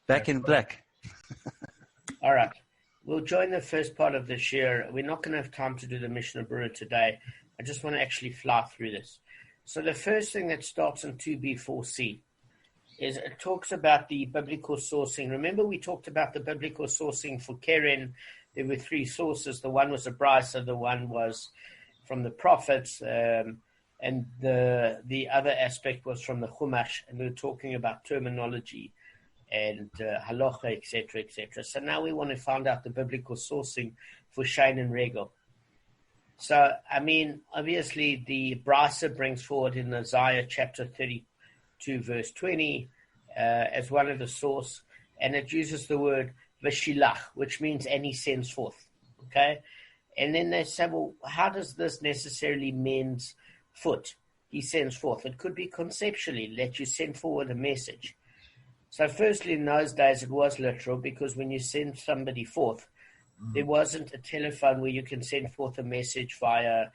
Back in black. All right. We'll join the first part of this year. We're not going to have time to do the Mishnah Berurah today. I just want to actually fly through this. So the first thing that starts in 2b4c is it talks about the biblical sourcing. Remember we talked about the biblical sourcing for Keren. There were three sources. The one was a brisa, the one was from the prophets, and the other aspect was from the Chumash, and we were talking about terminology and halacha, etc., etc. So now we want to find out the biblical sourcing for Shein and Regel. So, I mean, obviously the brisa brings forward in Isaiah chapter 32, verse 20, as one of the source, and it uses the word v'shilach, which means and he sends forth. Okay? And then they say, well, how does this necessarily means foot? He sends forth. It could be conceptually that you send forward a message. So firstly, in those days, it was literal because when you send somebody forth, there wasn't a telephone where you can send forth a message via,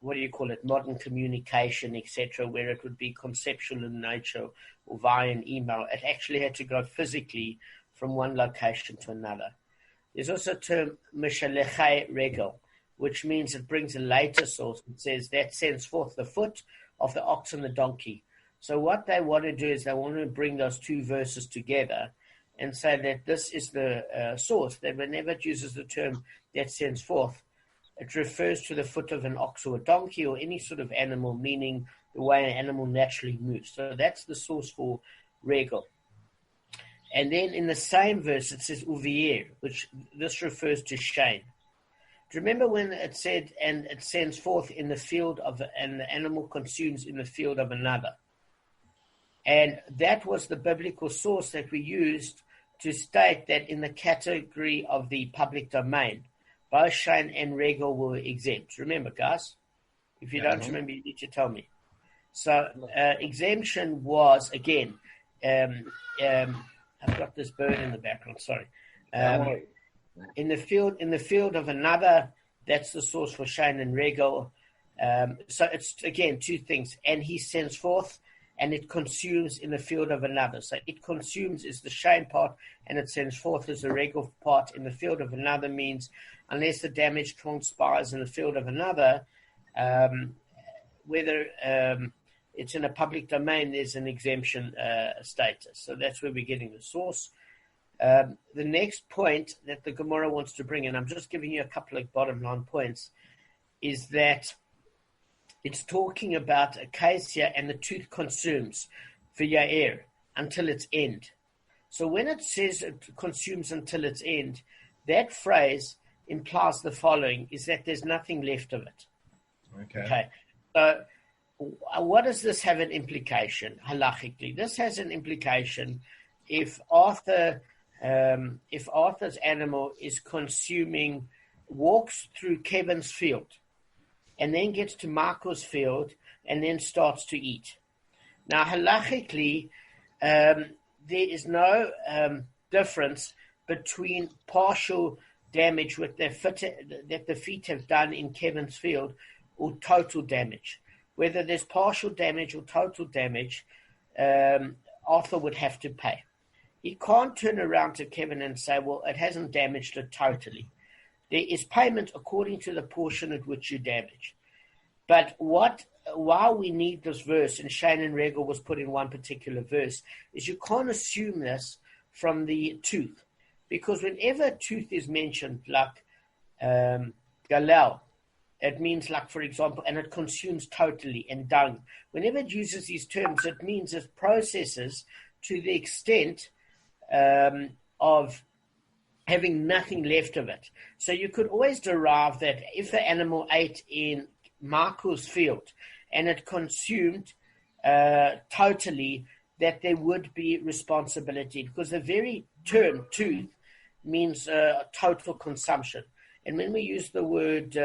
modern communication, etc., where it would be conceptual in nature or via an email. It actually had to go physically from one location to another. There's also a term, mishalechai regel, which means it brings a later source. It says that sends forth the foot of the ox and the donkey. So what they want to do is they want to bring those two verses together and say that this is the source, that whenever it uses the term that sends forth, it refers to the foot of an ox or a donkey or any sort of animal, meaning the way an animal naturally moves. So that's the source for regel. And then in the same verse, it says uvier, which this refers to Shein. Do you remember when it said, and it sends forth in the field of, and the animal consumes in the field of another? And that was the biblical source that we used to state that in the category of the public domain, both Shein and Regel were exempt. Remember, guys? If you don't remember, you need to tell me. So exemption was, again, I've got this bird in the background, sorry. In the field of another, that's the source for Shein and Regel. So it's, again, two things. And he sends forth, and it consumes in the field of another. So it consumes is the Shein part, and it sends forth as the Regel part in the field of another means unless the damage transpires in the field of another, whether it's in a public domain, there's an exemption status. So that's where we're getting the source. The next point that the Gemara wants to bring, and I'm just giving you a couple of bottom line points, is that it's talking about acacia and the tooth consumes for Yair until its end. So when it says it consumes until its end, that phrase implies the following, is that there's nothing left of it. Okay. So what does this have an implication halachically? This has an implication if Arthur's animal is consuming, walks through Kevin's field, and then gets to Marco's field, and then starts to eat. Now, halachically, there is no difference between partial damage with that the feet have done in Kevin's field or total damage. Whether there's partial damage or total damage, Arthur would have to pay. He can't turn around to Kevin and say, well, it hasn't damaged it totally. There is payment according to the portion at which you damage. But why we need this verse, and Shein and Regel was put in one particular verse, is you can't assume this from the tooth. Because whenever a tooth is mentioned, like galal, it means like, for example, and it consumes totally, and dung. Whenever it uses these terms, it means it processes to the extent of having nothing left of it. So you could always derive that if the animal ate in Marco's field and it consumed totally, that there would be responsibility, because the very term tooth means total consumption. And when we use the word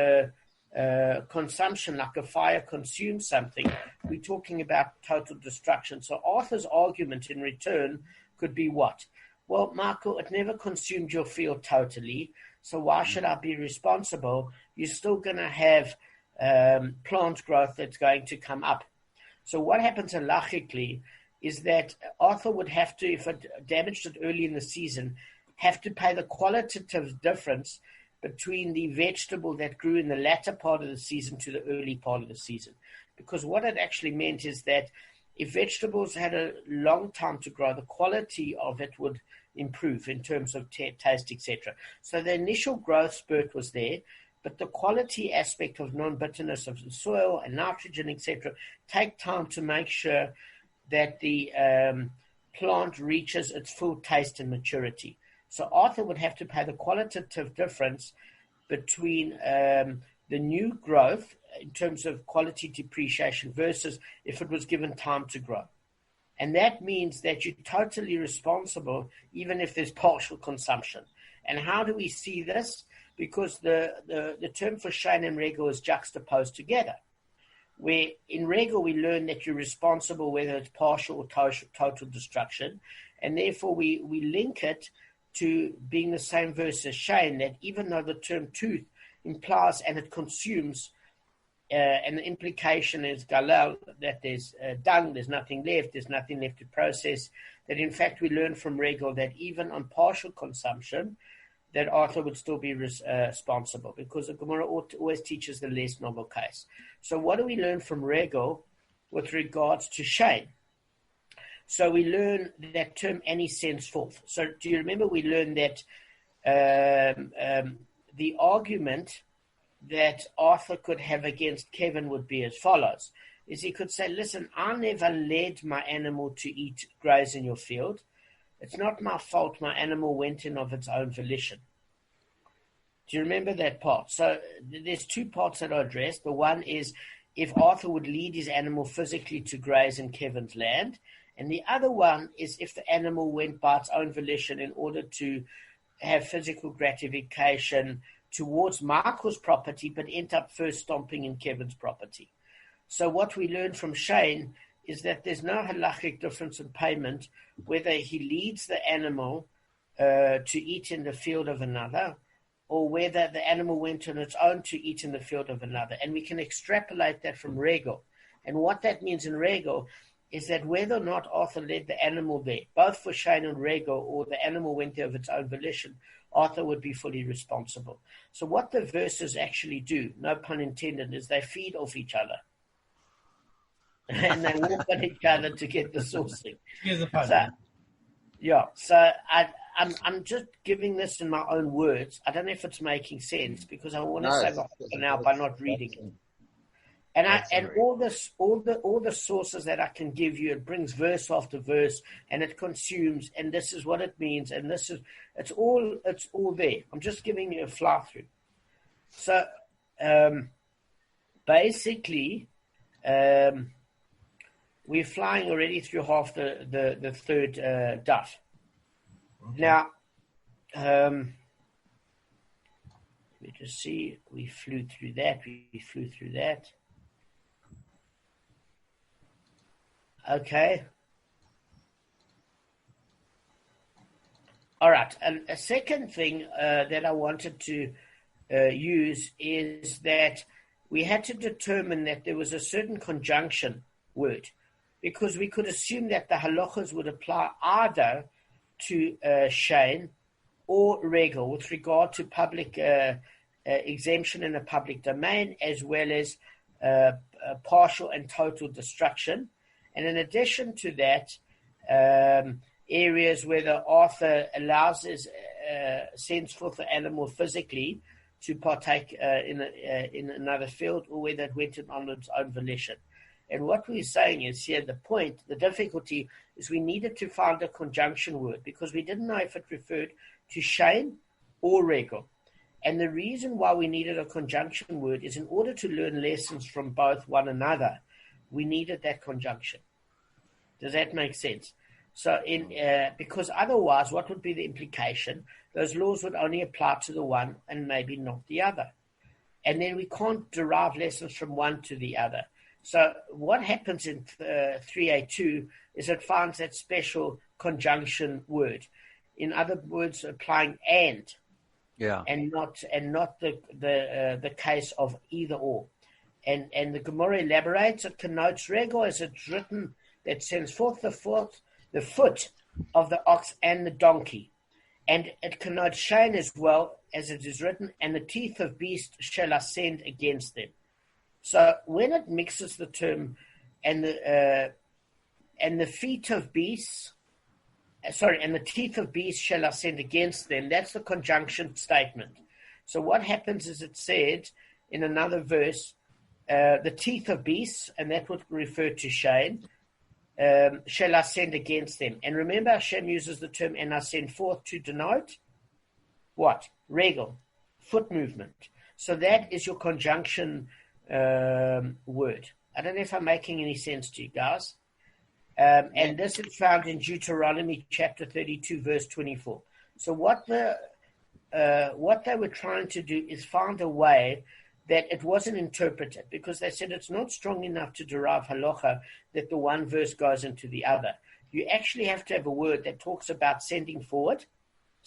consumption, like a fire consumes something, we're talking about total destruction. So Arthur's argument in return could be what? Well, Marco, it never consumed your field totally, so why should I be responsible? You're still going to have plant growth that's going to come up. So what happens halachically is that Arthur would have to, if it damaged it early in the season, have to pay the qualitative difference between the vegetable that grew in the latter part of the season to the early part of the season. Because what it actually meant is that if vegetables had a long time to grow, the quality of it would improve in terms of taste, etc. So the initial growth spurt was there, but the quality aspect of non-bitterness of the soil and nitrogen, etc., take time to make sure that the plant reaches its full taste and maturity. So Arthur would have to pay the qualitative difference between the new growth in terms of quality depreciation versus if it was given time to grow. And that means that you're totally responsible even if there's partial consumption. And how do we see this? Because the term for Shein and Regel is juxtaposed together. Where in Regel we learn that you're responsible whether it's partial or total destruction. And therefore we link it to being the same versus Shein, that even though the term tooth implies and it consumes, and the implication is galal, that there's dung, there's nothing left to process, that in fact we learn from Regel that even on partial consumption, that Arthur would still be responsible, because the Gemara always teaches the less novel case. So what do we learn from Regel with regards to Shein? So we learn that term any sense forth. So do you remember we learned that the argument that Arthur could have against Kevin would be as follows, is he could say, listen, I never led my animal to eat graze in your field. It's not my fault my animal went in of its own volition. Do you remember that part? So there's two parts that are addressed. The one is if Arthur would lead his animal physically to graze in Kevin's land. And the other one is if the animal went by its own volition in order to have physical gratification towards Michael's property, but end up first stomping in Kevin's property. So what we learn from Shein is that there's no halachic difference in payment whether he leads the animal to eat in the field of another, or whether the animal went on its own to eat in the field of another. And we can extrapolate that from Regel. And what that means in Regel is that whether or not Arthur led the animal there, both for Shein and Regel, or the animal went there of its own volition, Arthur would be fully responsible. So what the verses actually do, no pun intended, is they feed off each other. And they walk on each other to get the sourcing. Here's a pun. So I'm just giving this in my own words. I don't know if it's making sense, because I want to say for now by not reading it. And all the sources that I can give you, it brings verse after verse, and it consumes, and this is what it means, and it's all there. I'm just giving you a fly through. So basically, we're flying already through half the third daf. Okay. Now, let me just see. We flew through that. Okay. All right. And a second thing that I wanted to use is that we had to determine that there was a certain conjunction word, because we could assume that the halachas would apply either to Shein or Regel with regard to public exemption in a public domain, as well as partial and total destruction. And in addition to that, areas where the author allows his sends forth the animal physically to partake in another field, or whether it went on its own volition. And what we're saying is here, the difficulty is we needed to find a conjunction word, because we didn't know if it referred to Shein or Regel. And the reason why we needed a conjunction word is in order to learn lessons from both one another, we needed that conjunction. Does that make sense? So, because otherwise, what would be the implication? Those laws would only apply to the one and maybe not the other. And then we can't derive lessons from one to the other. So what happens in 3A2 is it finds that special conjunction word. In other words, applying and not the case of either or. And the Gemara elaborates, it connotes Regel as it's written that sends forth the foot of the ox and the donkey. And it connotes Shane as well, as it is written, and the teeth of beast shall ascend against them. So when it mixes the term and the feet of beasts, and the teeth of beasts shall ascend against them, that's the conjunction statement. So what happens is it said in another verse, the teeth of beasts, and that would refer to Shane, shall ascend against them. And remember, Hashem uses the term and ascend forth to denote what? Regel, foot movement. So that is your conjunction word. I don't know if I'm making any sense to you guys. And this is found in Deuteronomy chapter 32, verse 24. So what they were trying to do is find a way that it wasn't interpreted, because they said it's not strong enough to derive halacha that the one verse goes into the other. You actually have to have a word that talks about sending forth,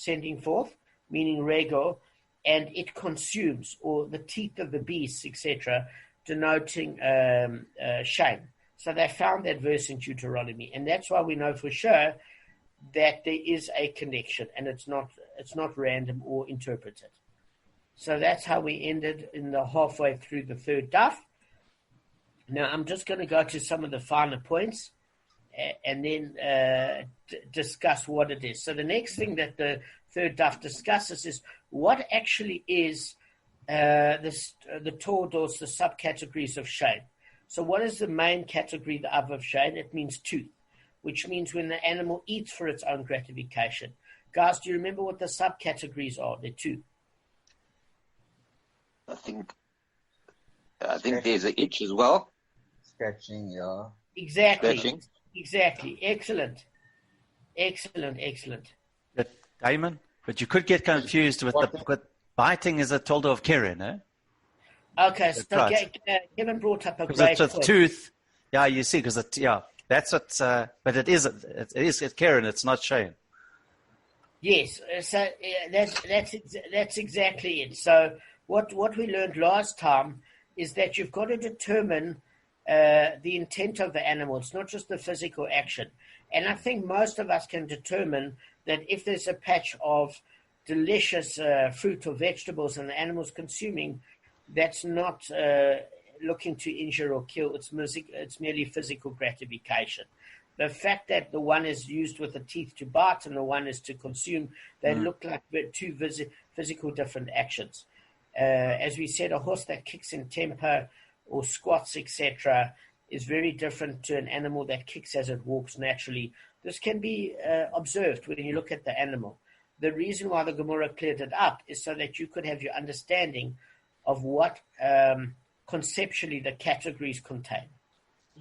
meaning rego, and it consumes, or the teeth of the beasts, etc., denoting shame. So they found that verse in Deuteronomy, and that's why we know for sure that there is a connection, and it's not random or interpreted. So that's how we ended in the halfway through the third daf. Now I'm just going to go to some of the finer points and then discuss what it is. So the next thing that the third daf discusses is what actually is the tordos, the subcategories of shame. So what is the main category, the av of shame? It means tooth, which means when the animal eats for its own gratification. Guys, do you remember what the subcategories are? They're two. I think there's an itch as well. Scratching, yeah. Exactly. Scratching. Exactly. Excellent. But Damon, but you could get confused with biting is a tolda of keren, eh? Okay, so right. Kevin brought up a great point. Because it's a tooth. Yeah, you see, that's what. But it is keren. It's not Shane. Yes. So that's exactly it. So what we learned last time is that you've got to determine the intent of the animal. It's not just the physical action. And I think most of us can determine that if there's a patch of delicious fruit or vegetables and the animal's consuming, that's not looking to injure or kill. It's merely physical gratification. The fact that the one is used with the teeth to bite and the one is to consume, they look like two physical different actions. As we said, a horse that kicks in temper or squats, etc., is very different to an animal that kicks as it walks naturally. This can be observed when you look at the animal. The reason why the Gemara cleared it up is so that you could have your understanding of what conceptually the categories contain.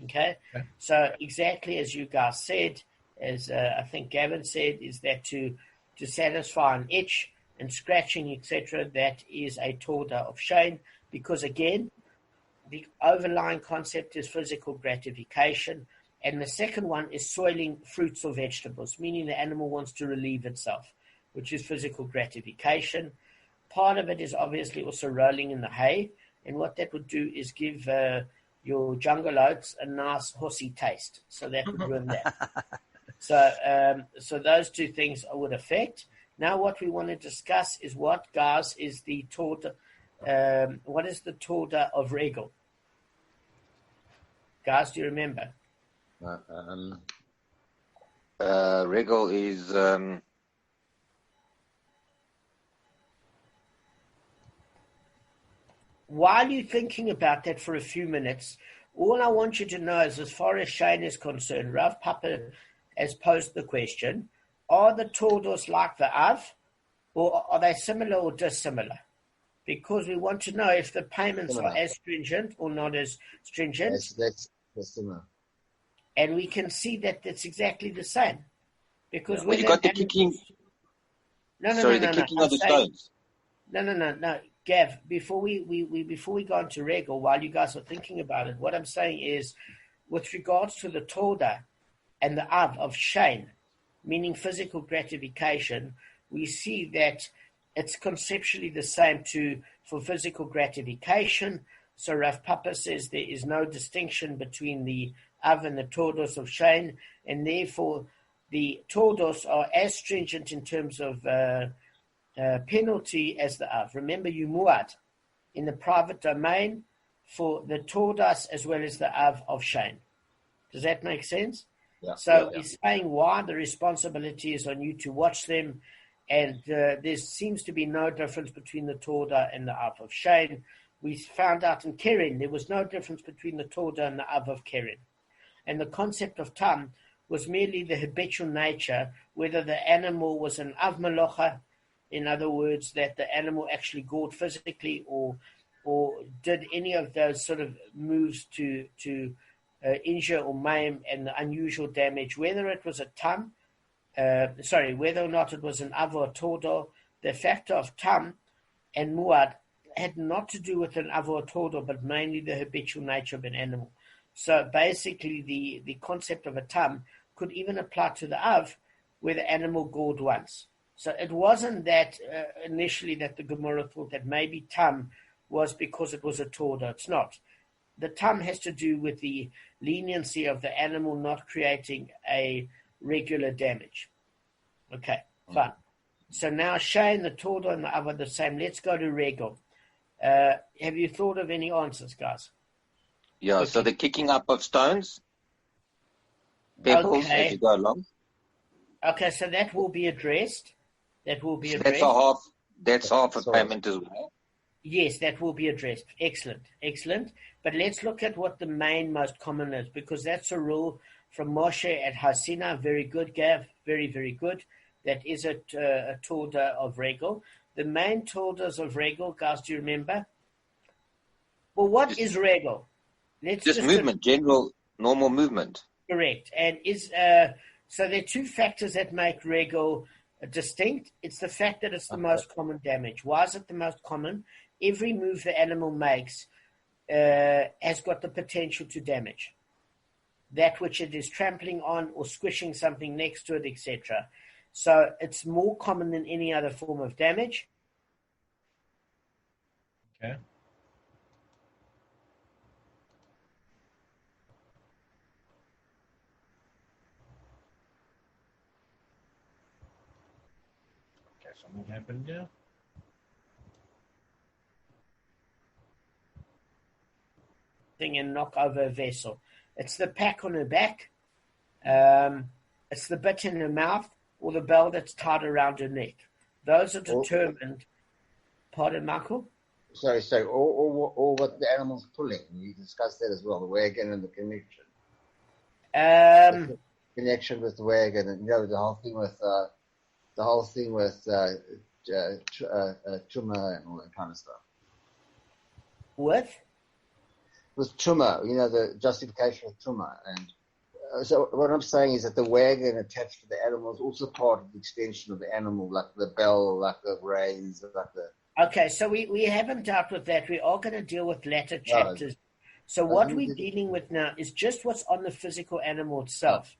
Okay? So exactly as you guys said, as I think Gavin said, is that to satisfy an itch and scratching, etc., that is a torda of shame, because again, the overlying concept is physical gratification, and the second one is soiling fruits or vegetables, meaning the animal wants to relieve itself, which is physical gratification. Part of it is obviously also rolling in the hay, and what that would do is give your jungle oats a nice horsey taste, so that would ruin that. So those two things would affect. Now what we want to discuss is what, guys, is the torda. What is the torda of regel? Guys, do you remember? Regel is while you're thinking about that for a few minutes, all I want you to know is, as far as Shane is concerned, Rav Papa has posed the question, are the tordos like the Av, or are they similar or dissimilar? Because we want to know if the payments are as stringent or not as stringent. That's similar. And we can see that it's exactly the same. Because when you got the kicking... the kicking of the stones. No. Gav, before we go into Regel, while you guys are thinking about it, what I'm saying is, with regards to the Torda and the Av of Shane, meaning physical gratification, we see that it's conceptually the same for physical gratification. So Rav Papa says there is no distinction between the Av and the Tordos of Shein, and therefore the Tordos are as stringent in terms of penalty as the Av. Remember, you muad in the private domain for the Tordas as well as the Av of Shein. Does that make sense? Yeah, so he's saying why the responsibility is on you to watch them, and there seems to be no difference between the Torda and the Av of Shein. We found out in Keren there was no difference between the Torda and the Av of Keren. And the concept of Tam was merely the habitual nature, whether the animal was an Av Malocha, in other words, that the animal actually gored physically or did any of those sort of moves to injure or maim and the unusual damage, whether it was a Tam, whether or not it was an Av or Torda. The factor of Tam and Muad had not to do with an Av or Torda, but mainly the habitual nature of an animal. So basically, the concept of a Tam could even apply to the Av, where the animal gored once. So it wasn't that initially that the Gemara thought that maybe Tam was because it was a Torda. It's not. The Tam has to do with the leniency of the animal not creating a regular damage. Okay, fine. So now Shein, the Torda, and the Av are the same. Let's go to Regel. Have you thought of any answers, guys? Yeah, Okay. so the kicking up of stones, pebbles as you go along. Okay, so that will be addressed. That's half a payment as well. Yes, that will be addressed. Excellent. But let's look at what the main most common is, because that's a rule from Moshe at Hasina. Very good, Gav. Very, very good. That is a Torda of Regel. The main Tordas of Regel, guys, do you remember? Well, what is Regel? Just movement, general, normal movement. Correct. And so there are two factors that make Regel distinct. It's the fact that it's the most common damage. Why is it the most common? Every move the animal makes has got the potential to damage that which it is trampling on or squishing something next to it, etc. So it's more common than any other form of damage. Okay. Okay, something happened now. And knock over a vessel. It's the pack on her back. It's the bit in her mouth or the bell that's tied around her neck. Those are determined. Pardon, Michael? Sorry. Or what the animal's pulling. We discussed that as well, the wagon and the connection. Connection with the wagon, and the whole thing with truma and all that kind of stuff. With truma, the justification of truma. And so what I'm saying is that the wagon attached to the animal is also part of the extension of the animal, like the bell, like the reins, like the... Okay, so we haven't dealt with that. We are going to deal with latter chapters. So what we're dealing with now is just what's on the physical animal itself.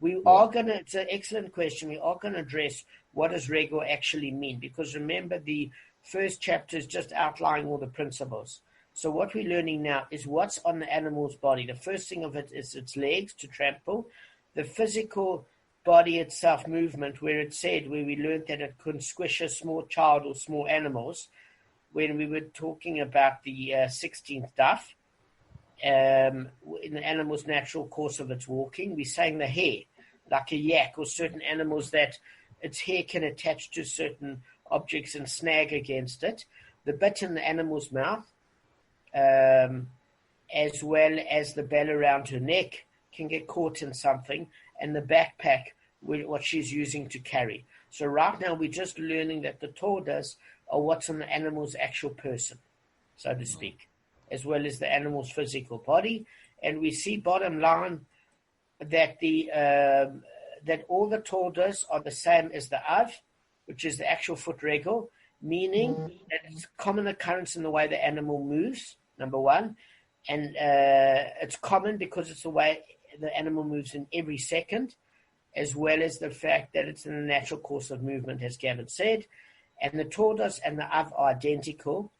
It's an excellent question. We are going to address what does Regel actually mean, because remember the first chapter is just outlining all the principles. So what we're learning now is what's on the animal's body. The first thing of it is its legs to trample, the physical body itself movement, where we learned that it could squish a small child or small animals, when we were talking about the 16th daf, in the animal's natural course of its walking. We're saying the hair, like a yak or certain animals that its hair can attach to certain objects and snag against it. The bit in the animal's mouth, as well as the bell around her neck, can get caught in something, and the backpack, what she's using to carry. So right now we're just learning that the Tordas are what's on the animal's actual person, so to speak, as well as the animal's physical body. And we see bottom line that that all the Tordas are the same as the Av, which is the actual foot regel, meaning that it's a common occurrence in the way the animal moves, number one. And it's common because it's the way the animal moves in every second, as well as the fact that it's in the natural course of movement, as Gavin said. And the Tordas and the Av are identical,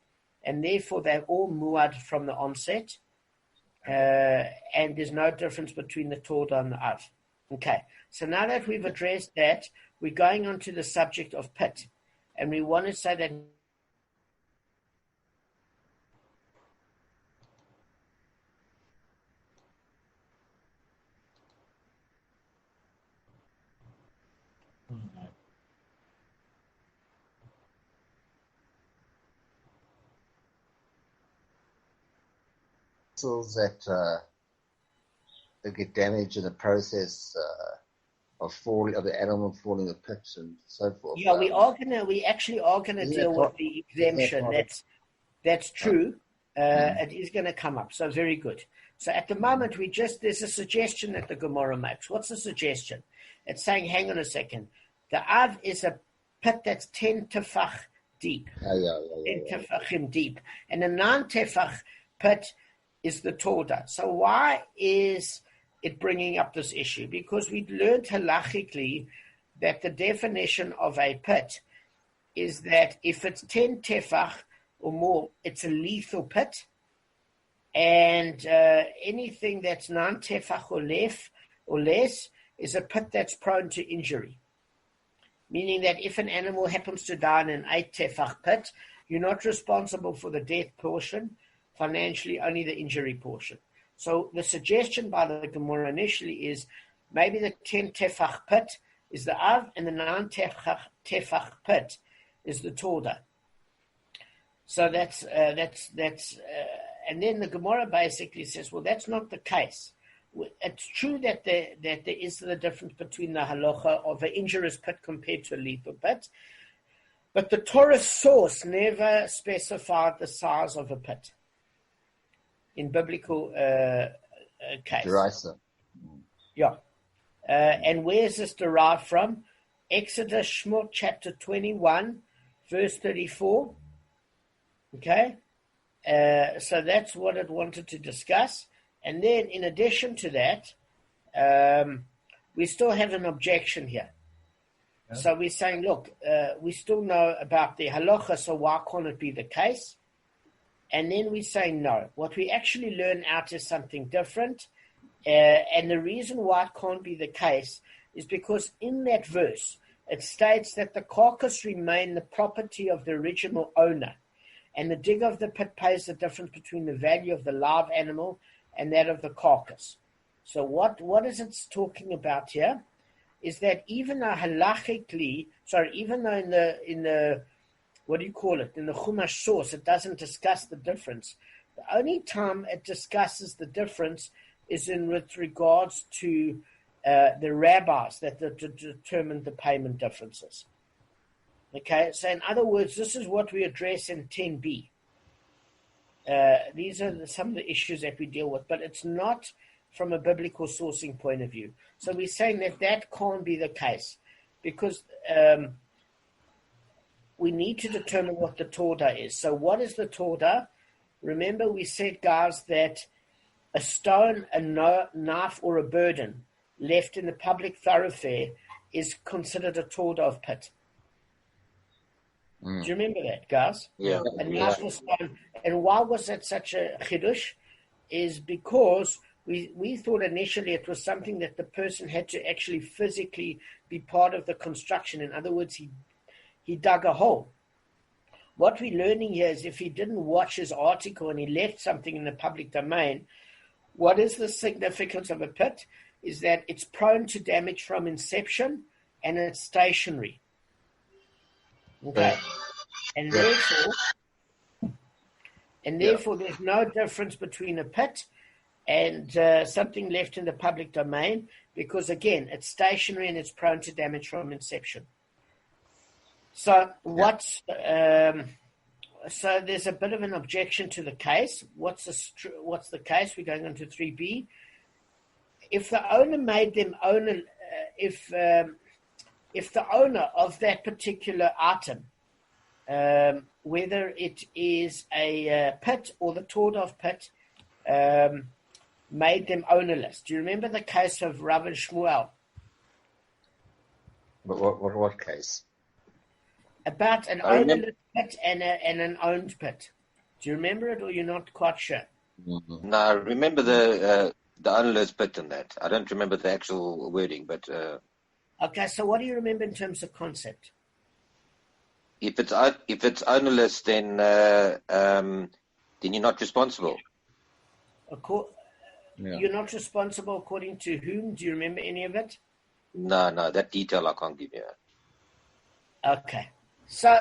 and therefore they're all muad from the onset. and there's no difference between the Torah and the Av. Okay, so now that we've addressed that, we're going on to the subject of pit, and we want to say that that get damaged in the process of the animal falling a pit and so forth. Yeah, we actually are gonna deal with the exemption. That's true. It is going to come up. So very good. So at the moment, there's a suggestion that the Gemara makes. What's the suggestion? It's saying, hang on a second. The Av is a pit that's 10 tefach deep. 10 tefachim deep. And a 9 tefach pit is the Torah. So why is it bringing up this issue? Because we learned halachically that the definition of a pit is that if it's 10 tefach or more, it's a lethal pit. And anything that's 9 tefach or less is a pit that's prone to injury. Meaning that if an animal happens to die in an 8 tefach pit, you're not responsible for the death portion, financially only the injury portion. So the suggestion by the Gemara initially is maybe the 10 tefach pit is the Av and the 9 tefach pit is the Torah. So that's and then the Gemara basically says, well, that's not the case. It's true that there is the difference between the halacha of an injurious pit compared to a lethal pit, but the Torah source never specified the size of a pit in biblical case. Derisa. Yeah. And where is this derived from? Exodus Shmot chapter 21, verse 34. Okay? So that's what it wanted to discuss. And then in addition to that, we still have an objection here. Yeah. So we're saying, look, we still know about the halacha, so why can't it be the case? And then we say no. What we actually learn out is something different. And the reason why it can't be the case is because in that verse, it states that the carcass remained the property of the original owner. And the digger of the pit pays the difference between the value of the live animal and that of the carcass. So what is it talking about here? Is that even though even though in the what do you call it? In the Chumash source, it doesn't discuss the difference. The only time it discusses the difference is with regards to the rabbis that determined the payment differences. Okay, so in other words, this is what we address in 10b. These are some of the issues that we deal with, but it's not from a biblical sourcing point of view. So we're saying that can't be the case because we need to determine what the Torah is. So what is the Torah? Remember we said, guys, that a stone, a knife, or a burden left in the public thoroughfare is considered a Torah of pit. Do you remember that, guys? Yeah. A knife or stone. And why was that such a chidush? Is because we thought initially it was something that the person had to actually physically be part of the construction. In other words, he dug a hole. What we're learning here is if he didn't watch his article and he left something in the public domain, what is the significance of a pit? Is that it's prone to damage from inception and it's stationary. Okay. And therefore there's no difference between a pit and something left in the public domain because, again, it's stationary and it's prone to damage from inception. So so there's a bit of an objection to the case. What's the case? We're going on to 3b. If the owner made them owner, if the owner of that particular item, whether it is a pit or the Torah of pit, made them ownerless. Do you remember the case of Rav and Shmuel? What case? About an ownerless pit and an owned pit. Do you remember it, or you're not quite sure? Mm-hmm. No, I remember the ownerless pit in that. I don't remember the actual wording, but Okay, so what do you remember in terms of concept? if it's ownerless, then you're not responsible. You're not responsible according to whom? Do you remember any of it? No, that detail I can't give you. Okay, so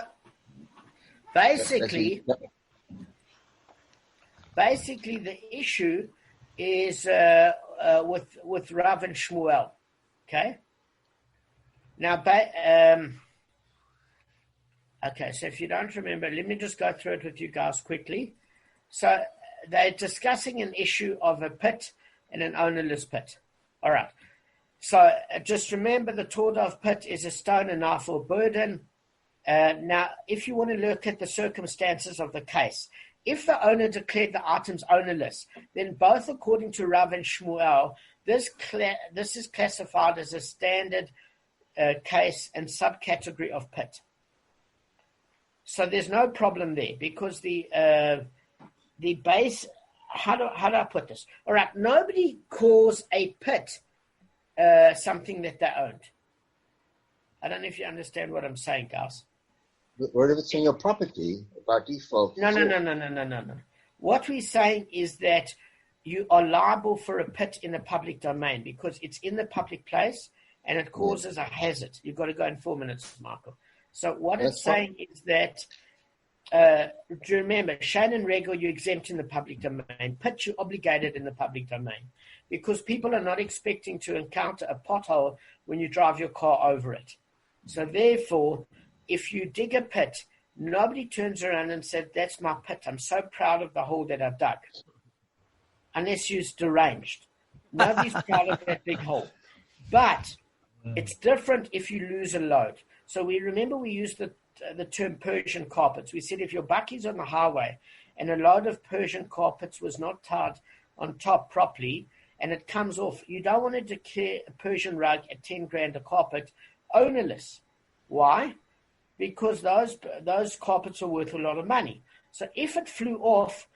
basically the issue is with Rav and Shmuel. Okay. Now, okay. So if you don't remember, let me just go through it with you guys quickly. So they're discussing an issue of a pit and an ownerless pit. All right. So just remember, the Torah of pit is a stone, a knife, or burden. Now, if you want to look at the circumstances of the case, if the owner declared the items ownerless, then both according to Rav and Shmuel, this is classified as a standard case and subcategory of pit. So there's no problem there because the base. How do I put this? All right, nobody calls a pit something that they owned. I don't know if you understand what I'm saying, guys. What if it's in your property by default? No. What we're saying is that you are liable for a pit in the public domain because it's in the public place and it causes a hazard. You've got to go in 4 minutes, Michael. So what it's saying is that, do you remember, Shane and Regal, you're exempt in the public domain. Pit, you're obligated in the public domain because people are not expecting to encounter a pothole when you drive your car over it. So therefore, if you dig a pit, nobody turns around and says, that's my pit. I'm so proud of the hole that I've dug. Unless you're deranged. Nobody's proud of that big hole. But it's different if you lose a load. So we used the term Persian carpets. We said if your bakki's on the highway and a load of Persian carpets was not tied on top properly and it comes off, you don't want to declare a Persian rug at 10 grand a carpet ownerless. Why? Because those carpets are worth a lot of money. So if it flew off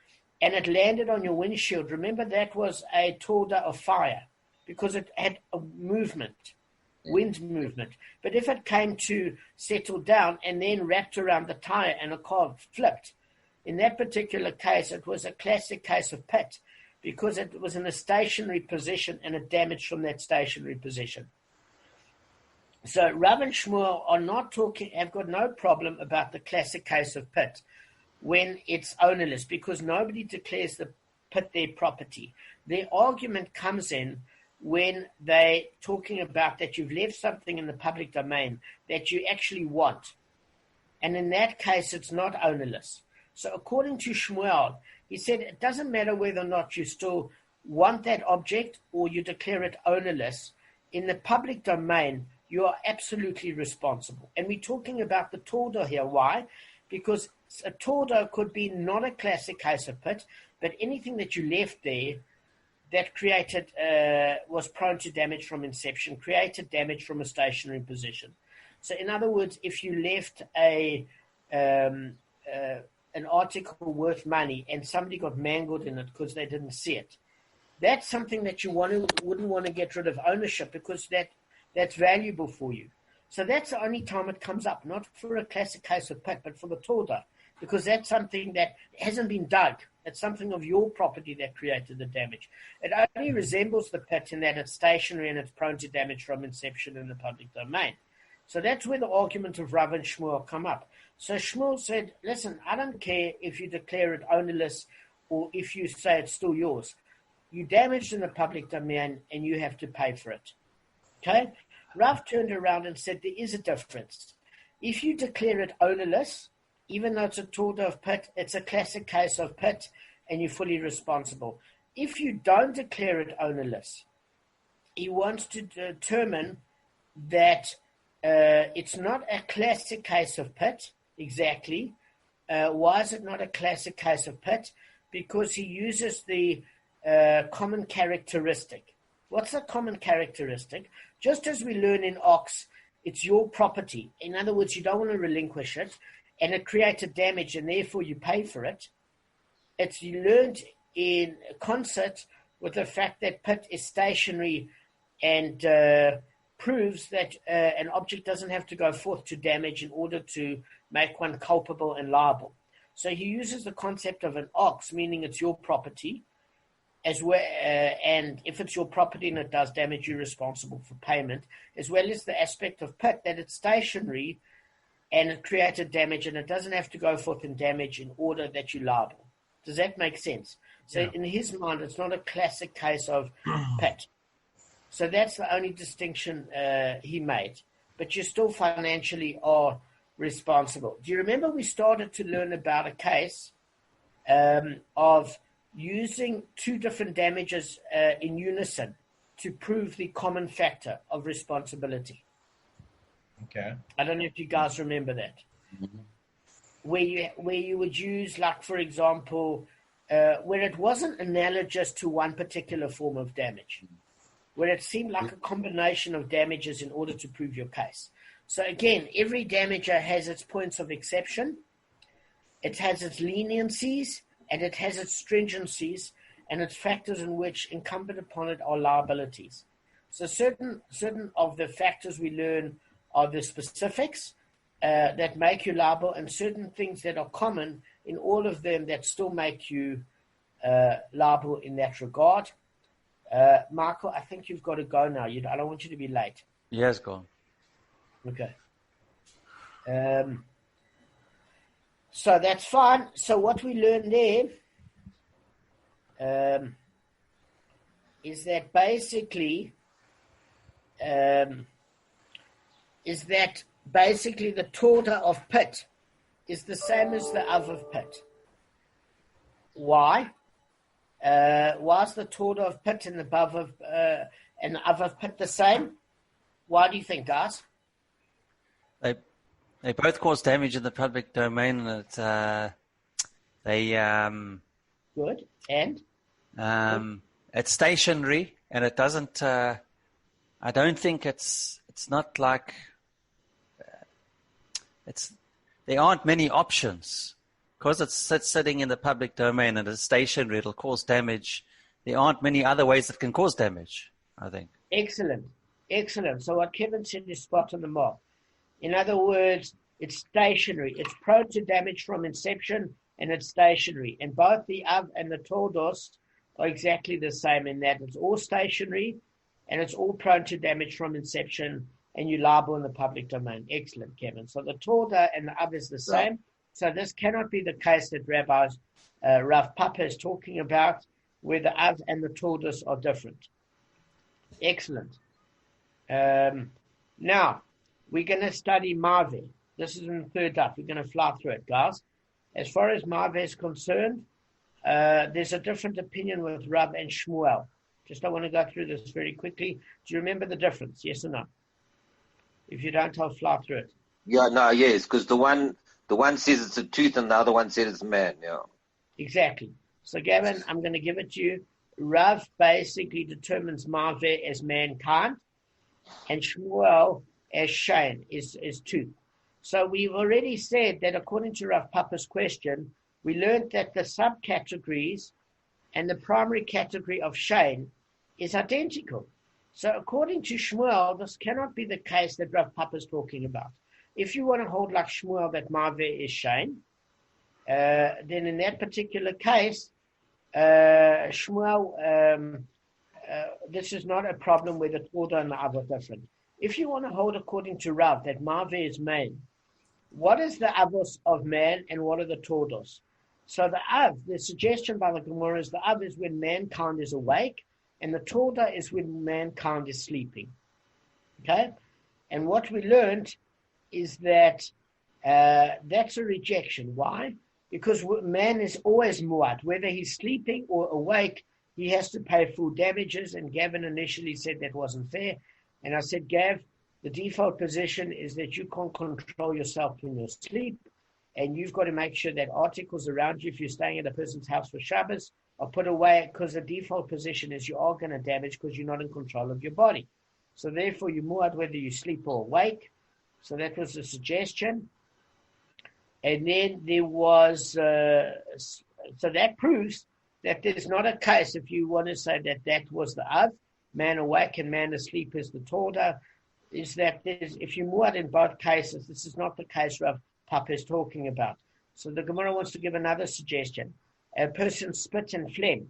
and it landed on your windshield, remember that was a torda of fire because it had a movement, wind movement. But if it came to settle down and then wrapped around the tire and a car flipped, in that particular case, it was a classic case of pit because it was in a stationary position and it damaged from that stationary position. So Rav and Shmuel have got no problem about the classic case of pit when it's ownerless because nobody declares the pit their property. Their argument comes in when they're talking about that you've left something in the public domain that you actually want. And in that case, it's not ownerless. So according to Shmuel, he said it doesn't matter whether or not you still want that object or you declare it ownerless. In the public domain, you are absolutely responsible. And we're talking about the torda here. Why? Because a torda could be not a classic case of pit, but anything that you left there that created, was prone to damage from inception, created damage from a stationary position. So in other words, if you left an article worth money and somebody got mangled in it because they didn't see it, that's something that you wouldn't want to get rid of ownership because that's valuable for you. So that's the only time it comes up, not for a classic case of pit, but for the torda, because that's something that hasn't been dug. It's something of your property that created the damage. It only resembles the pit in that it's stationary and it's prone to damage from inception in the public domain. So that's where the argument of Rav and Shmuel come up. So Shmuel said, listen, I don't care if you declare it ownerless or if you say it's still yours. You damaged in the public domain and you have to pay for it. Okay? Rav turned around and said there is a difference. If you declare it ownerless, even though it's a torda of pit, it's a classic case of pit and you're fully responsible. If you don't declare it ownerless, he wants to determine that it's not a classic case of pit, exactly. Why is it not a classic case of pit? Because he uses the common characteristic. What's the common characteristic? Just as we learn in Ox, it's your property. In other words, you don't want to relinquish it, and it created damage, and therefore you pay for it. You learned in concert with the fact that pit is stationary and proves that an object doesn't have to go forth to damage in order to make one culpable and liable. So he uses the concept of an ox, meaning it's your property, as well, and if it's your property and it does damage, you're responsible for payment, as well as the aspect of pit, that it's stationary and it created damage and it doesn't have to go forth and damage in order that you're liable. Does that make sense? So in his mind, it's not a classic case of pit. So that's the only distinction he made. But you still financially are responsible. Do you remember we started to learn about a case of using two different damages in unison to prove the common factor of responsibility? Okay. I don't know if you guys remember that. Mm-hmm. Where you would use, like, for example, where it wasn't analogous to one particular form of damage, where it seemed like a combination of damages in order to prove your case. So again, every damager has its points of exception, it has its leniencies, and it has its stringencies, and its factors in which incumbent upon it are liabilities. So certain of the factors we learn are the specifics that make you liable, and certain things that are common in all of them that still make you liable in that regard. Michael, I think you've got to go now. I don't want you to be late. Yes, gone. Okay. So that's fine. So what we learned there is that basically the torda of pit is the same as the av of pit. Why? Why is the torda of pit and the bav of and the av of pit the same? Why do you think, guys? They both cause damage in the public domain, and Good. And it's stationary, and it doesn't. I don't think it's not like there aren't many options because it's sitting in the public domain and it's stationary. It'll cause damage. There aren't many other ways that can cause damage, I think. Excellent. So what Kevin said is spot on the mark. In other words, it's stationary. It's prone to damage from inception, and it's stationary. And both the av and the tordos are exactly the same in that it's all stationary, and it's all prone to damage from inception, and you're liable in the public domain. Excellent, Kevin. So the torda and the av is the same. So this cannot be the case that Rav Papa is talking about, where the av and the tordos are different. Excellent. Now, we're going to study Mave. This is in the third daf. We're going to fly through it, guys. As far as Mave is concerned, there's a different opinion with Rav and Shmuel. Just I want to go through this very quickly. Do you remember the difference? Yes or no? If you don't, I'll fly through it. Yes, because the one says it's a tooth and the other one says it's a man. Yeah. Exactly. So, Gavin, I'm going to give it to you. Rav basically determines Mave as mankind, and Shmuel as Shane is tooth. So we've already said that according to Rav Papa's question, we learned that the subcategories and the primary category of Shane is identical. So according to Shmuel, this cannot be the case that Rav Papa is talking about. If you want to hold like Shmuel that Mave is Shane, then in that particular case, Shmuel, this is not a problem where the torda and the av are different. If you want to hold according to Rav that Mave is man, what is the avos of man and what are the tordos? So the av, the suggestion by the Gemara is the av is when mankind is awake, and the torda is when mankind is sleeping. Okay? And what we learned is that that's a rejection. Why? Because man is always muad. Whether he's sleeping or awake, he has to pay full damages, and Gavin initially said that wasn't fair. And I said, Gav, the default position is that you can't control yourself when you sleep, and you've got to make sure that articles around you, if you're staying at a person's house for Shabbos, are put away, because the default position is you are going to damage because you're not in control of your body. So therefore, you muad whether you sleep or awake. So that was the suggestion. And then there was, so that proves that there's not a case, if you want to say that that was the Av, man awake and man asleep is the Torda, is that if you muad in both cases, this is not the case Rav Papa is talking about. So the Gemara wants to give another suggestion. A person spit and phlegm.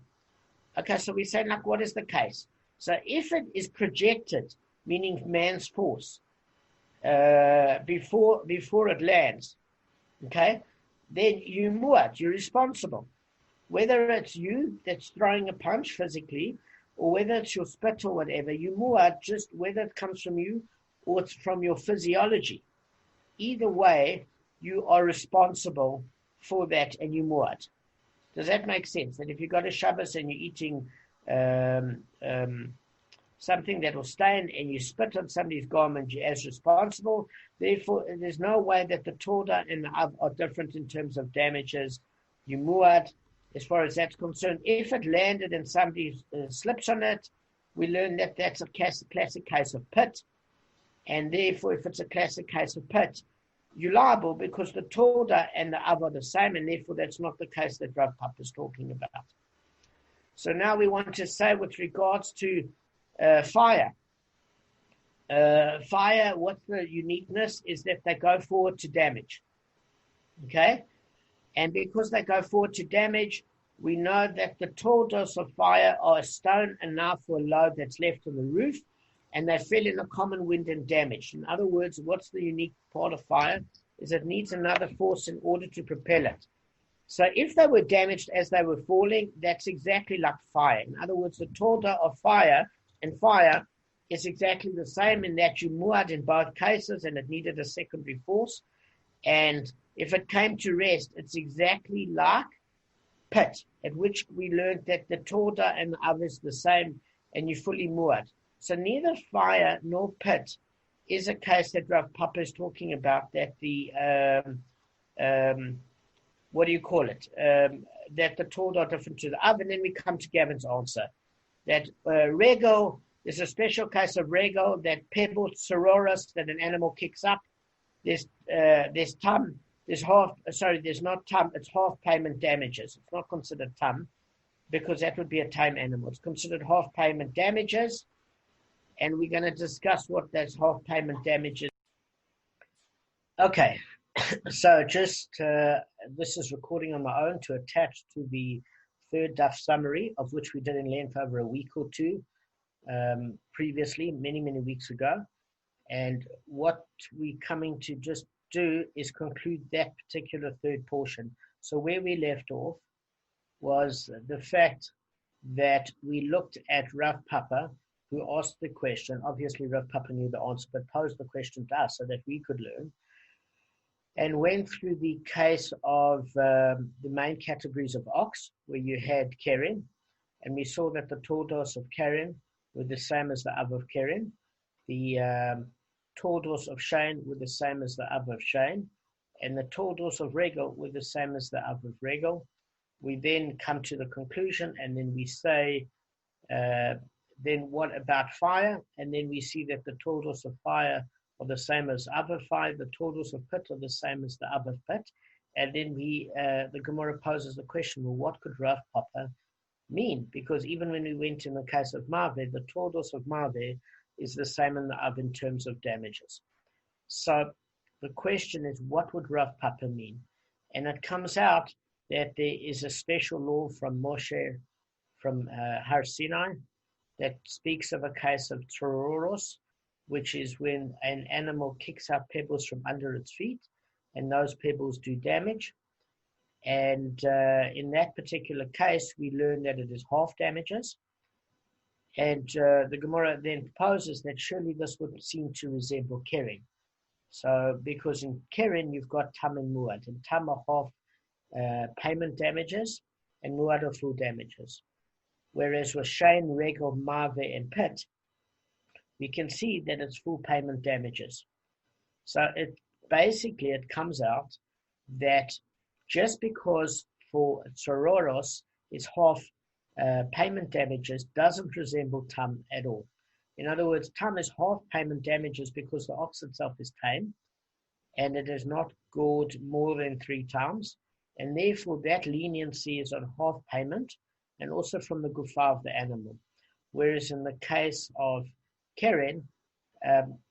Okay, so we say, like, what is the case? So if it is projected, meaning man's force, before it lands, okay, then you muad, you're responsible. Whether it's you that's throwing a punch physically, or whether it's your spit or whatever, you muad, just whether it comes from you or it's from your physiology. Either way, you are responsible for that and you muad. Does that make sense? That if you go to Shabbos and you're eating something that will stain and you spit on somebody's garment, you're as responsible. Therefore, there's no way that the Torah and the Av are different in terms of damages. You muad, as far as that's concerned. If it landed and somebody slips on it, we learn that that's a classic case of pit. And therefore, if it's a classic case of pit, you're liable because the Torah and the Av are the same, and therefore that's not the case that Rav Papa is talking about. So now we want to say with regards to fire. Fire, what's the uniqueness is that they go forward to damage. Okay? And because they go forward to damage, we know that the tordos of fire are a stone enough for a load that's left on the roof, and they fell in a common wind and damaged. In other words, what's the unique part of fire is it needs another force in order to propel it. So if they were damaged as they were falling, that's exactly like fire. In other words, the torda of fire and fire is exactly the same in that you muad in both cases and it needed a secondary force. And if it came to rest, it's exactly like pit, at which we learned that the torda and the other is the same and you fully muad. So neither fire nor pit is a case that Rav Papa is talking about, that the, what do you call it? That the torda are different to the other. And then we come to Gavin's answer. That rego is a special case of rego, that pebble sororos that an animal kicks up. There's tam, there's not tam, it's half payment damages. It's not considered tam because that would be a tame animal. It's considered half payment damages. And we're going to discuss what those half payment damages. Okay, so just this is recording on my own to attach to the third daf summary, of which we did in length over a week or two previously, many weeks ago. And what we're coming to just do is conclude that particular third portion. So where we left off was the fact that we looked at Rav Papa, who asked the question. Obviously, Rav Papa knew the answer, but posed the question to us so that we could learn, and went through the case of the main categories of ox, where you had Keren, and we saw that the tordos of Keren were the same as the Av of Keren. The tordos of Shane were the same as the Av of Shane, and the tordos of Regel were the same as the Av of Regel. We then come to the conclusion, and then we say, then what about fire? And then we see that the tordos of fire are the same as Av of fire, the tordos of pit are the same as the Av of pit. And then the Gemara poses the question, well, what could Rav Papa mean? Because even when we went in the case of Maveh, the tordos of Maveh is the same in the Av in terms of damages. So the question is, what would Rav Papa mean? And it comes out that there is a special law from Moshe, from Har Sinai, that speaks of a case of tororos, which is when an animal kicks up pebbles from under its feet, and those pebbles do damage. And in that particular case, we learn that it is half damages. And the Gemara then proposes that surely this would seem to resemble Keren. So, because in Keren, you've got Tam and Muad, and Tam are half payment damages, and Muad are full damages. Whereas with Shane, Regel, Maveh, and Pit, we can see that it's full payment damages. So it comes out that just because for Tsororos it's half payment damages doesn't resemble Tam at all. In other words, Tam is half payment damages because the ox itself is tame and it is not gored more than 3 times, and therefore that leniency is on half payment, and also from the gufa of the animal. Whereas in the case of keren,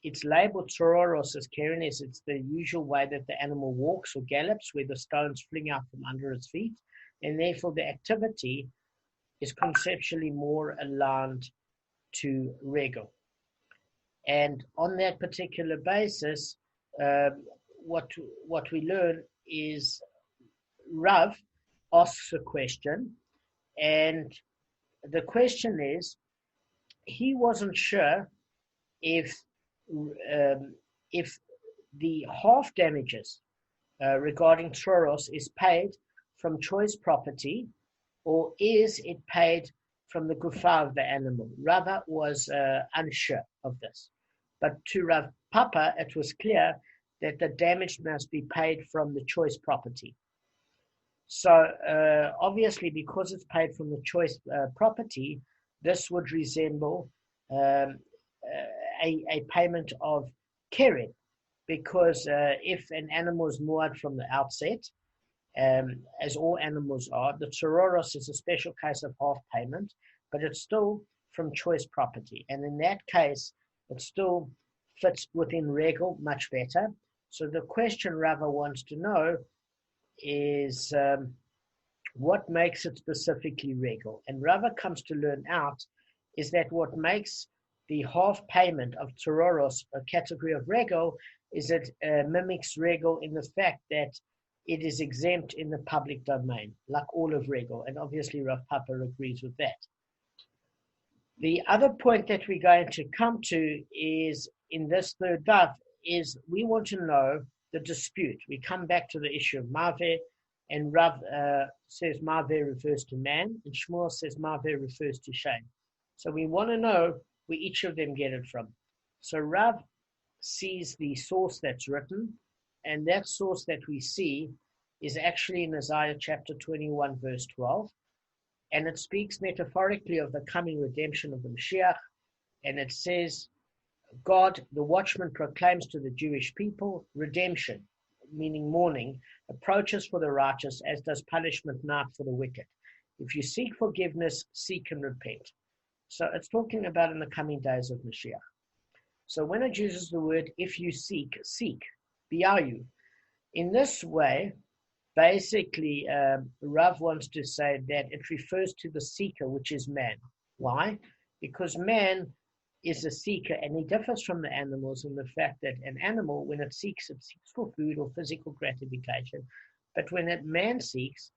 it's labeled tsororos as keren, as it's the usual way that the animal walks or gallops, where the stones fling out from under its feet, and therefore the activity is conceptually more aligned to regel. And on that particular basis, what we learn is Rav asks a question, and the question is, he wasn't sure if the half damages regarding Tsoros is paid from choice property, or is it paid from the gufa of the animal. Rava was unsure of this. But to Rav Papa, it was clear that the damage must be paid from the choice property. So obviously, because it's paid from the choice property, this would resemble a payment of keren, because if an animal is moored from the outset, as all animals are, the tsororos is a special case of half payment, but it's still from choice property. And in that case, it still fits within regel much better. So the question Rava wants to know is what makes it specifically regel? And Rava comes to learn out is that what makes the half payment of tsororos a category of regel is it mimics regel in the fact that it is exempt in the public domain, like all of regel. And obviously Rav Papa agrees with that. The other point that we're going to come to is in this third daf is we want to know the dispute. We come back to the issue of Maveh, and Rav says Maveh refers to man, and Shmuel says Maveh refers to shame. So we want to know where each of them get it from. So Rav sees the source that's written, and that source that we see is actually in Isaiah chapter 21, verse 12. And it speaks metaphorically of the coming redemption of the Mashiach. And it says, God, the watchman, proclaims to the Jewish people, redemption, meaning mourning, approaches for the righteous, as does punishment night for the wicked. If you seek forgiveness, seek and repent. So it's talking about in the coming days of Mashiach. So when it uses the word, if you seek, seek, biayu. In this way, basically, Rav wants to say that it refers to the seeker, which is man. Why? Because man is a seeker, and he differs from the animals in the fact that an animal, when it seeks for food or physical gratification. But when a man seeks,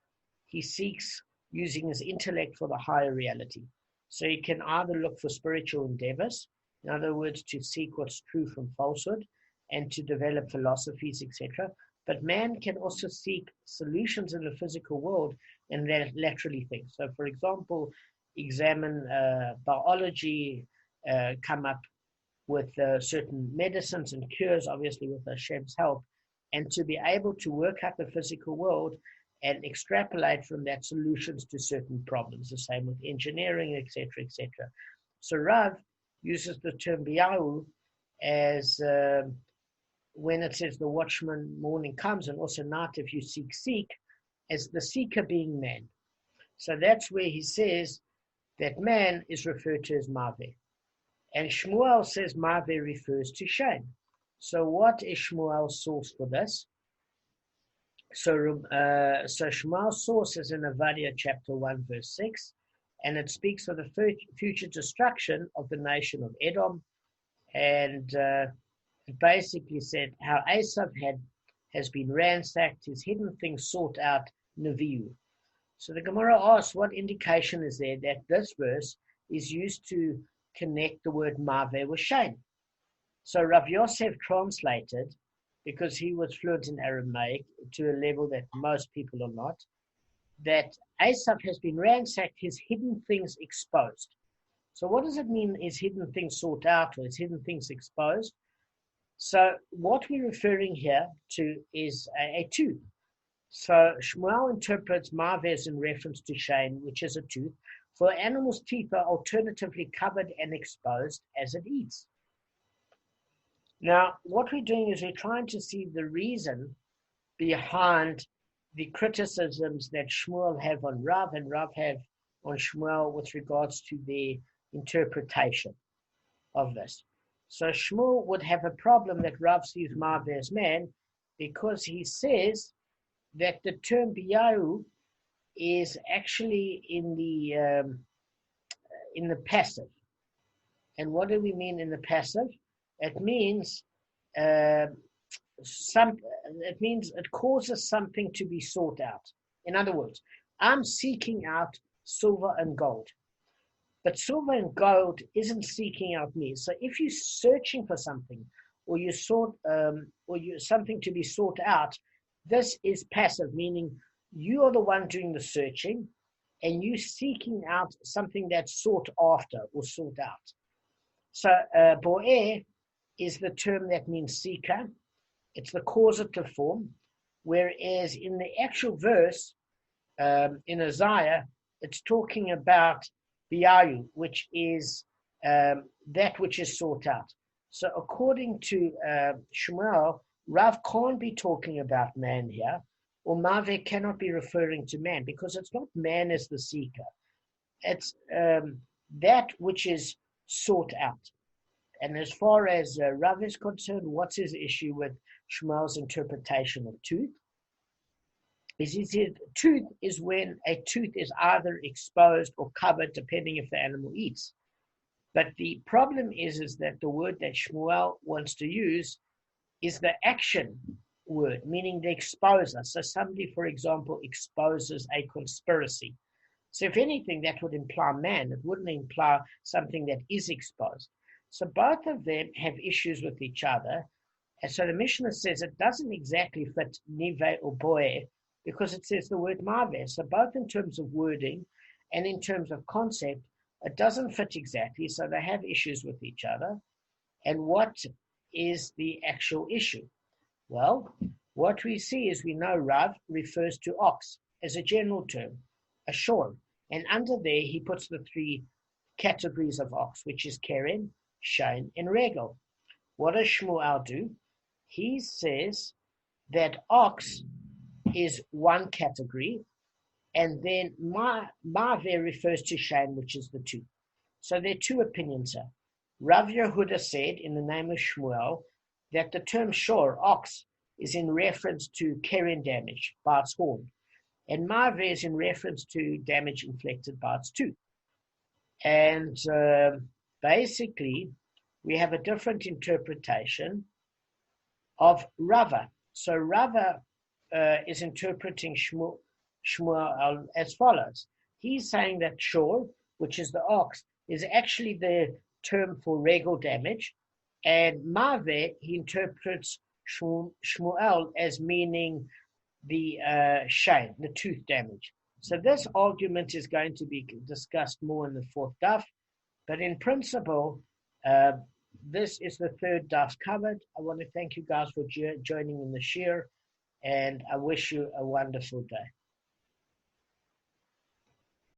he seeks using his intellect for the higher reality. So he can either look for spiritual endeavors, in other words, to seek what's true from falsehood, and to develop philosophies, etc. But man can also seek solutions in the physical world and laterally think. So, for example, examine biology, come up with certain medicines and cures, obviously with Hashem's help, and to be able to work out the physical world and extrapolate from that solutions to certain problems. The same with engineering, etc., etc. So Rav uses the term biyahu as when it says the watchman morning comes, and also night if you seek, seek, as the seeker being man. So that's where he says that man is referred to as Maveh. And Shmuel says Maveh refers to shame. So what is Shmuel's source for this? So Shmuel's source is in Avadia chapter 1, verse 6, and it speaks of the future destruction of the nation of Edom, and it basically said how Esav has been ransacked, his hidden things sought out, Nevi'u. So the Gemara asks, what indication is there that this verse is used to connect the word Maveh with shame? So Rav Yosef translated, because he was fluent in Aramaic to a level that most people are not, that Esav has been ransacked, his hidden things exposed. So what does it mean, his hidden things sought out, or his hidden things exposed? So what we're referring here to is a tooth. So Shmuel interprets Maveh as in reference to shame, which is a tooth, for animal's teeth are alternatively covered and exposed as it eats. Now, what we're doing is we're trying to see the reason behind the criticisms that Shmuel have on Rav, and Rav have on Shmuel with regards to their interpretation of this. So Shmuel would have a problem that Rav sees Maveh as man, because he says that the term biyahu is actually in the passive. And what do we mean in the passive? It means it means it causes something to be sought out. In other words, I'm seeking out silver and gold, but silver and gold isn't seeking out me. So if you're searching for something, or you something to be sought out, this is passive, meaning you are the one doing the searching, and you seeking out something that's sought after or sought out. So bo'er is the term that means seeker. It's the causative form, whereas in the actual verse, in Isaiah, it's talking about biyahu, which is that which is sought out. So according to Shmuel, Rav can't be talking about man here, or Maveh cannot be referring to man, because it's not man as the seeker. It's that which is sought out. And as far as Rav is concerned, what's his issue with Shmuel's interpretation of tooth? Is he said tooth is when a tooth is either exposed or covered, depending if the animal eats. But the problem is that the word that Shmuel wants to use is the action word, meaning the exposer. So somebody, for example, exposes a conspiracy. So if anything, that would imply man. It wouldn't imply something that is exposed. So both of them have issues with each other. And so the Mishnah says it doesn't exactly fit nive or boe, because it says the word maveh. So both in terms of wording and in terms of concept, it doesn't fit exactly. So they have issues with each other. And what is the actual issue? Well, what we see is, we know Rav refers to ox as a general term, a shor. And under there, he puts the three categories of ox, which is keren, shein, and regel. What does Shmuel do? He says that ox is one category, and then maveh refers to shein, which is the two. So there are two opinions here. Rav Yehuda said, in the name of Shmuel, that the term shor, ox, is in reference to keren damage by its horn, and maveh is in reference to damage inflicted by its tooth. And basically, we have a different interpretation of Rava. So Rava is interpreting Shmuel as follows. He's saying that shor, which is the ox, is actually the term for regal damage, and maveh, he interprets Shmuel as meaning the shein, the tooth damage. So this argument is going to be discussed more in the fourth daf, but in principle, this is the third daf covered. I want to thank you guys for joining in the shir, and I wish you a wonderful day.